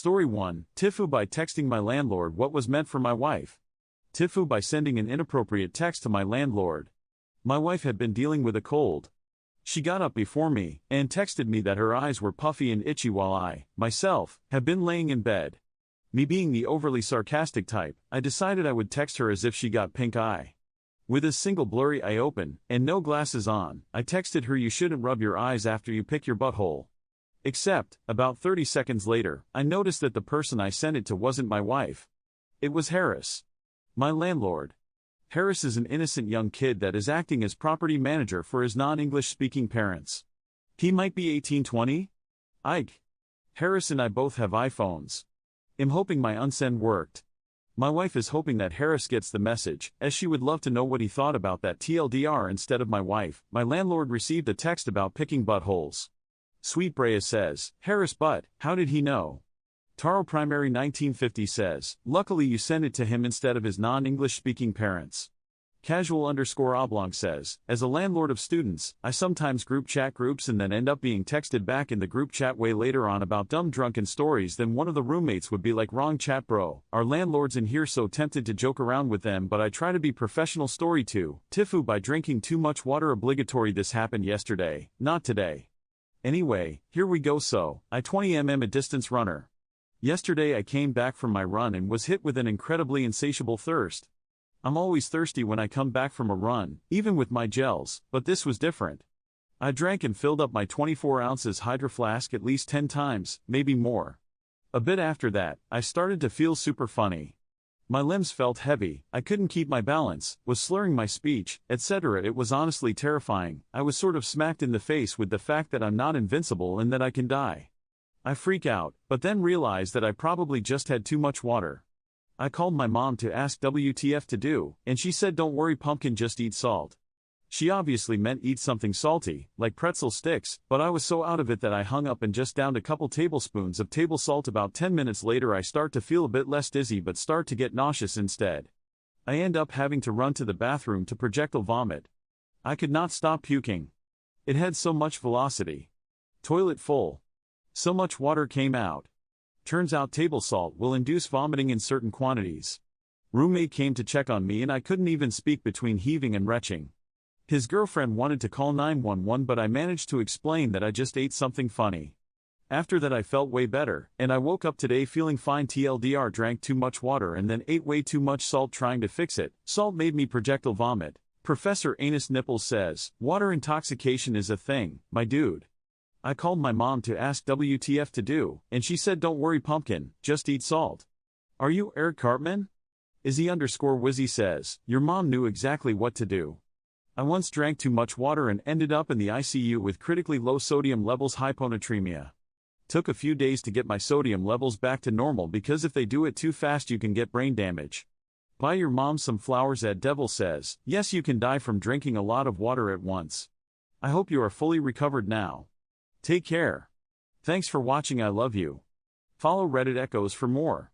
Story 1, TIFU by texting my landlord what was meant for my wife. TIFU by sending an inappropriate text to my landlord. My wife had been dealing with a cold. She got up before me and texted me that her eyes were puffy and itchy while I, myself, have been laying in bed. Me being the overly sarcastic type, I decided I would text her as if she got pink eye. With a single blurry eye open and no glasses on, I texted her, "You shouldn't rub your eyes after you pick your butthole." Except, about 30 seconds later, I noticed that the person I sent it to wasn't my wife. It was Harris, my landlord. Harris is an innocent young kid that is acting as property manager for his non-English speaking parents. He might be 18-20? Ike. Harris and I both have iPhones. I'm hoping my unsend worked. My wife is hoping that Harris gets the message, as she would love to know what he thought about that TLDR. Instead of my wife, my landlord received a text about picking buttholes. Sweet Brea says, "Harris, but how did he know?" Taro Primary 1950 says, "Luckily you sent it to him instead of his non-English speaking parents." Casual_oblong says, "As a landlord of students, I sometimes group chat groups and then end up being texted back in the group chat way later on about dumb drunken stories. Then one of the roommates would be like, 'Wrong chat bro, our landlord's in here,' so tempted to joke around with them, but I try to be professional." Story 2, TIFU by drinking too much water. Obligatory. This happened yesterday, not today. Anyway, here we go. So, I 20mm a distance runner. Yesterday I came back from my run and was hit with an incredibly insatiable thirst. I'm always thirsty when I come back from a run, even with my gels, but this was different. I drank and filled up my 24 ounces hydro flask at least 10 times, maybe more. A bit after that, I started to feel super funny. My limbs felt heavy, I couldn't keep my balance, was slurring my speech, etc. It was honestly terrifying. I was sort of smacked in the face with the fact that I'm not invincible and that I can die. I freak out, but then realize that I probably just had too much water. I called my mom to ask WTF to do, and she said, "Don't worry pumpkin, just eat salt." She obviously meant eat something salty, like pretzel sticks, but I was so out of it that I hung up and just downed a couple tablespoons of table salt. About 10 minutes later I start to feel a bit less dizzy but start to get nauseous instead. I end up having to run to the bathroom to projectile vomit. I could not stop puking. It had so much velocity. Toilet full. So much water came out. Turns out table salt will induce vomiting in certain quantities. Roommate came to check on me and I couldn't even speak between heaving and retching. His girlfriend wanted to call 911 but I managed to explain that I just ate something funny. After that I felt way better, and I woke up today feeling fine. TLDR, drank too much water and then ate way too much salt trying to fix it. Salt made me projectile vomit. Professor Anus Nipples says, "Water intoxication is a thing, my dude." I called my mom to ask WTF to do, and she said, "Don't worry pumpkin, just eat salt." Are you Eric Cartman? Izzy_Wizzy says, "Your mom knew exactly what to do." I once drank too much water and ended up in the ICU with critically low sodium levels, hyponatremia. Took a few days to get my sodium levels back to normal because if they do it too fast you can get brain damage. Buy your mom some flowers. Devil says, "Yes, you can die from drinking a lot of water at once." I hope you are fully recovered now. Take care. Thanks for watching. I love you. Follow Reddit Echoes for more.